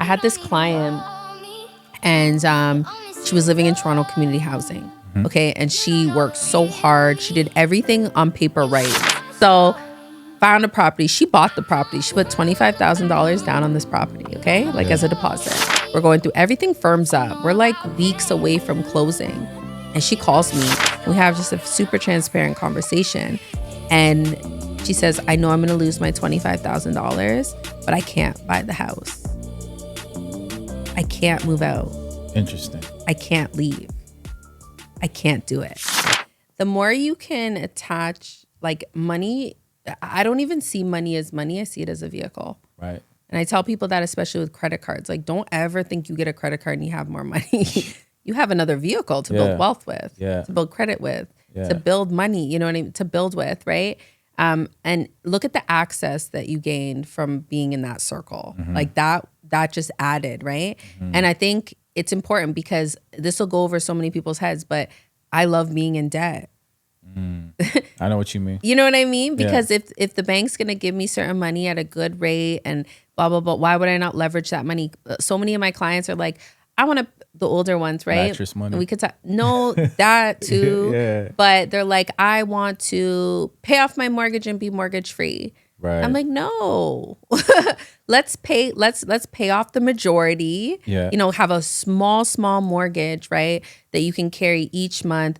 had this client and she was living in Toronto community housing. Okay. And she worked so hard. She did everything on paper right. So found a property. She bought the property. She put $25,000 down on this property. Okay. Like as a deposit. We're going through everything, firms up. We're like weeks away from closing. And she calls me. We have just a super transparent conversation. And she says, I know I'm going to lose my $25,000, but I can't buy the house. I can't move out. Interesting. I can't leave. I can't do it. The more you can attach like money, I don't even see money as money. I see it as a vehicle. Right. And I tell people that, especially with credit cards, like don't ever think you get a credit card and you have more money. You have another vehicle to build wealth with, to build credit with, to build money, you know what I mean? To build with, right? And look at the access that you gained from being in that circle. Like that just added, right? And I think it's important because this will go over so many people's heads, but I love being in debt. I know what you mean. You know what I mean? Because if the bank's going to give me certain money at a good rate and blah, blah, blah, why would I not leverage that money? So many of my clients are like, I want to, the older ones, right? Mattress money. We could talk, no, that too. But they're like, I want to pay off my mortgage and be mortgage free. Right. I'm like, no, let's pay off the majority, you know, have a small mortgage, right? That you can carry each month.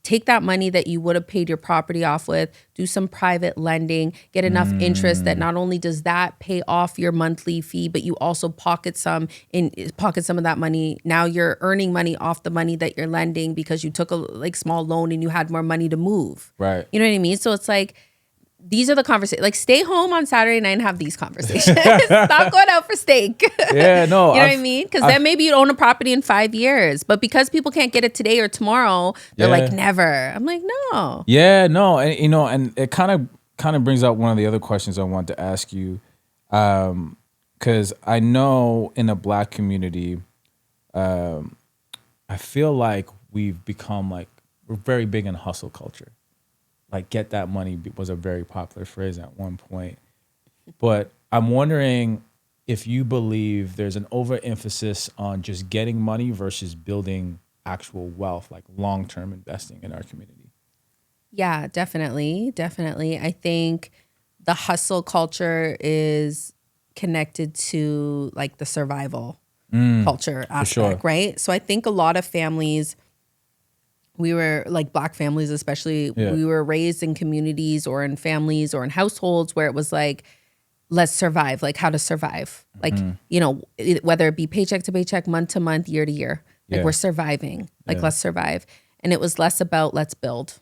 Take that money that you would have paid your property off with, do some private lending, get enough interest that not only does that pay off your monthly fee, but you also pocket some of that money. Now you're earning money off the money that you're lending because you took a like small loan and you had more money to move. Right. You know what I mean? So it's like, these are the conversations. Like, stay home on Saturday night and have these conversations. Stop going out for steak. Yeah, no. You know what I mean? Because then maybe you'd own a property in 5 years. But because people can't get it today or tomorrow, they're like, never. I'm like, no. Yeah, no. And, you know, and it kind of brings up one of the other questions I want to ask you. Because I know in the Black community, I feel like we've become like, we're very big in hustle culture. Like, get that money was a very popular phrase at one point. But I'm wondering if you believe there's an overemphasis on just getting money versus building actual wealth, like long-term investing in our community. Yeah, definitely. Definitely. I think the hustle culture is connected to like the survival culture aspect, right? So I think a lot of families, we were like Black families, especially, we were raised in communities or in families or in households where it was like, let's survive, like how to survive. Like, you know, whether it be paycheck to paycheck, month to month, year to year, like we're surviving, like let's survive. And it was less about let's build,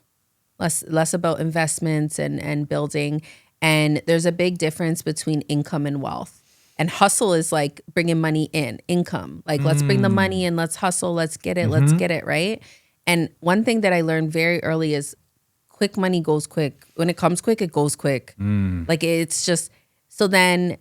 less about investments and building. And there's a big difference between income and wealth. And hustle is like bringing money in, income. Like let's bring the money in, let's hustle, let's get it, right? And one thing that I learned very early is quick money goes quick. When it comes quick, it goes quick. Like it's just, so then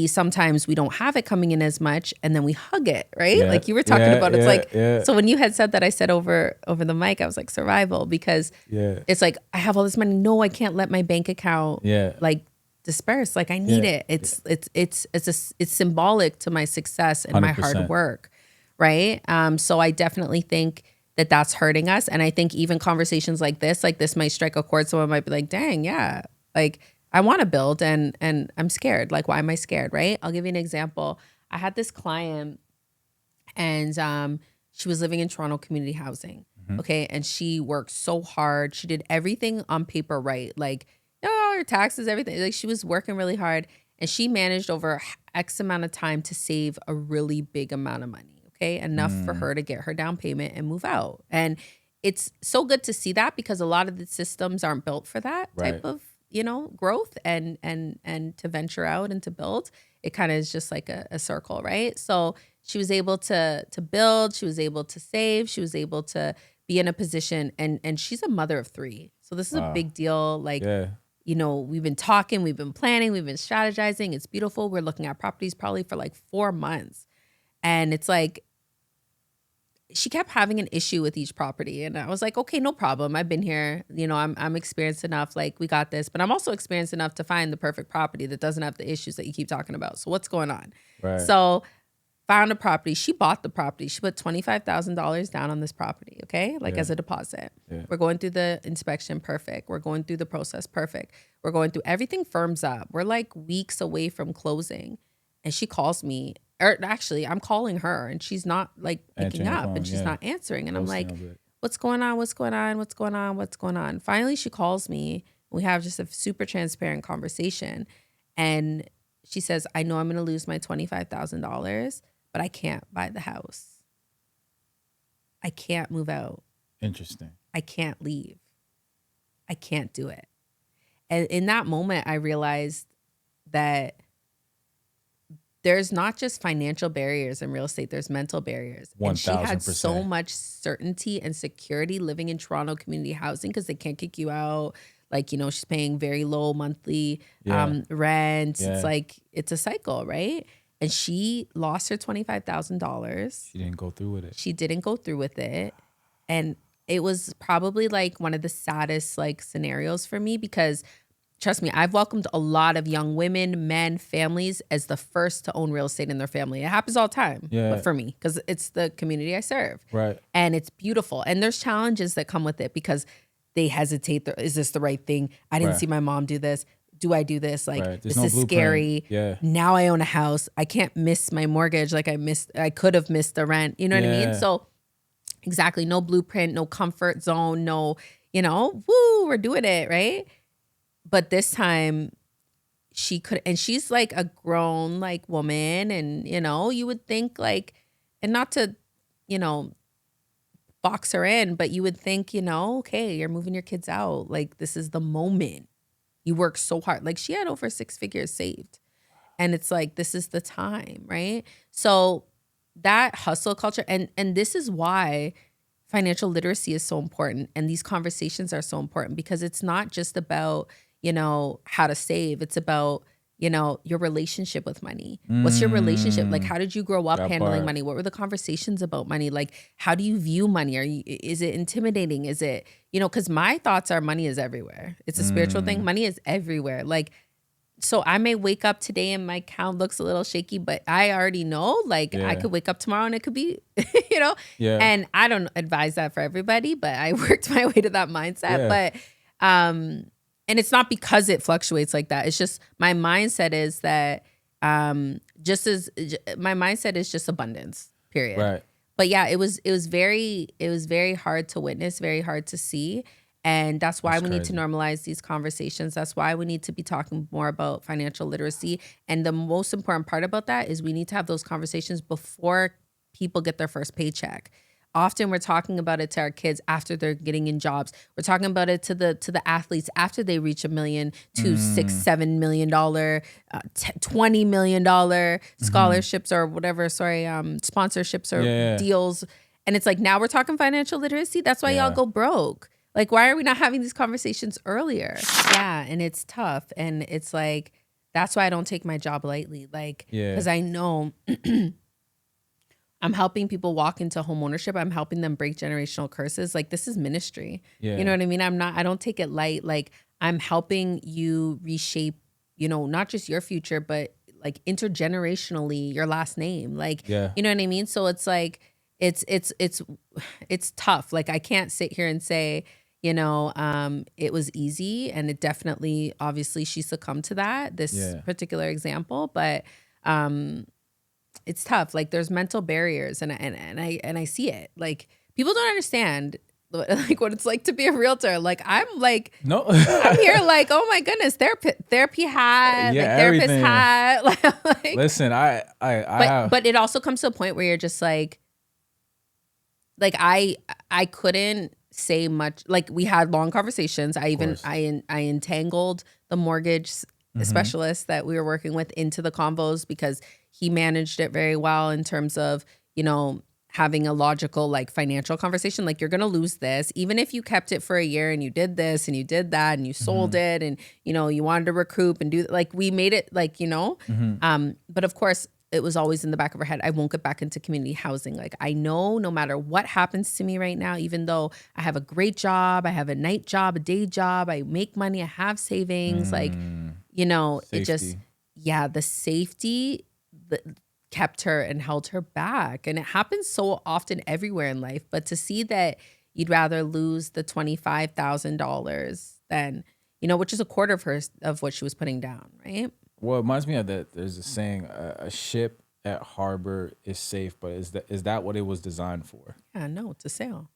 sometimes we don't have it coming in as much and then we hug it, right? Like you were talking about, it's like, so when you had said that, I said over the mic, I was like survival because it's like, I have all this money. No, I can't let my bank account like disperse. Like I need it. It's symbolic to my success and 100%. My hard work. Right. So I definitely think that's hurting us. And I think even conversations like this might strike a chord. Someone might be like, dang, yeah, like I want to build and I'm scared. Like, why am I scared? Right. I'll give you an example. I had this client and she was living in Toronto community housing. Okay. And she worked so hard. She did everything on paper right. Like, her taxes, everything. Like she was working really hard and she managed over X amount of time to save a really big amount of money. Okay, enough for her to get her down payment and move out. And it's so good to see that because a lot of the systems aren't built for that type of, you know, growth and to venture out and to build. It kind of is just like a circle, right? So she was able to build, she was able to save, she was able to be in a position and she's a mother of 3. So this is a big deal. Like, you know, we've been talking, we've been planning, we've been strategizing. It's beautiful. We're looking at properties probably for like 4 months. And it's like, she kept having an issue with each property. And I was like, okay, no problem. I've been here. You know, I'm experienced enough. Like, we got this. But I'm also experienced enough to find the perfect property that doesn't have the issues that you keep talking about. So what's going on? Right. So found a property. She bought the property. She put $25,000 down on this property, okay? Like as a deposit. Yeah. We're going through the inspection, perfect. We're going through the process, perfect. We're going through everything firms up. We're like weeks away from closing. And she calls me, or actually I'm calling her and she's not like picking up phone, and she's not answering. And I'm like, what's going on? What's going on? What's going on? What's going on? Finally, she calls me. We have just a super transparent conversation. And she says, I know I'm going to lose my $25,000, but I can't buy the house. I can't move out. Interesting. I can't leave. I can't do it. And in that moment, I realized that there's not just financial barriers in real estate, there's mental barriers. 1000%. And she had so much certainty and security living in Toronto community housing because they can't kick you out. Like, you know, she's paying very low monthly rent. Yeah. It's like, it's a cycle, right? And she lost her $25,000. She didn't go through with it. She didn't go through with it. And it was probably like one of the saddest like scenarios for me because trust me, I've welcomed a lot of young women, men, families as the first to own real estate in their family. It happens all the time, but for me, because it's the community I serve. Right. And it's beautiful. And there's challenges that come with it because they hesitate. Is this the right thing? I didn't see my mom do this. Do I do this? Like, this is scary. Yeah. Now I own a house. I can't miss my mortgage. Like I could have missed the rent. You know what I mean? So exactly. No blueprint, no comfort zone, no, you know, woo, we're doing it. Right. But this time she could, and she's like a grown like woman. And, you know, you would think like, and not to, you know, box her in, but you would think, you know, okay, you're moving your kids out. Like, this is the moment. You work so hard. Like, she had over 6 figures saved. And it's like, this is the time, right? So that hustle culture, and this is why financial literacy is so important. And these conversations are so important because it's not just about, you know, how to save. It's about, you know, your relationship with money. What's your relationship? Like, how did you grow up handling money? What were the conversations about money? Like, how do you view money? Is it intimidating? Is it, you know, because my thoughts are money is everywhere. It's a spiritual thing. Money is everywhere. Like, so I may wake up today and my account looks a little shaky, but I already know, like, I could wake up tomorrow and it could be, you know, and I don't advise that for everybody, but I worked my way to that mindset. But, and it's not because it fluctuates like that. It's just my mindset is that my mindset is just abundance, period. Right. But yeah, it was very hard to witness, very hard to see. And that's why we need to normalize these conversations. That's why we need to be talking more about financial literacy. And the most important part about that is we need to have those conversations before people get their first paycheck. Often we're talking about it to our kids after they're getting in jobs. We're talking about it to the athletes after they reach $1 million to $6-7 million, $20 million scholarships or whatever. Sponsorships or deals. And it's like, now we're talking financial literacy. That's why y'all go broke. Like, why are we not having these conversations earlier? Yeah, and it's tough, and it's like that's why I don't take my job lightly. Like, because I know. I'm helping people walk into home ownership. I'm helping them break generational curses. Like, this is ministry. You know what I mean? I don't take it light. Like, I'm helping you reshape, you know, not just your future, but like intergenerationally your last name. Like, you know what I mean? So it's like, it's tough. Like, I can't sit here and say, you know, it was easy, and it definitely, obviously she succumbed to that, this particular example, but, it's tough. Like, there's mental barriers, and I see it. Like, people don't understand like what it's like to be a realtor. Like, I'm like, no, I'm here like, oh my goodness, therapy hat, like therapist everything. hat. Like, listen, but it also comes to a point where you're just like I couldn't say much. Like, we had long conversations. I entangled the mortgage specialist that we were working with into the convos because he managed it very well in terms of, you know, having a logical, like, financial conversation. Like, you're going to lose this, even if you kept it for a year and you did this and you did that and you sold it and, you know, you wanted to recoup and do, like, we made it, like, you know, but of course it was always in the back of her head, I won't get back into community housing. Like, I know no matter what happens to me right now, even though I have a great job, I have a night job, a day job, I make money, I have savings, like, you know, safety. It just, the safety, kept her and held her back. And it happens so often everywhere in life. But to see that you'd rather lose the $25,000 than, which is a quarter of what she was putting down, right? Well, it reminds me of that. There's a saying: a ship at harbor is safe, but is that what it was designed for? Yeah, no, to sail.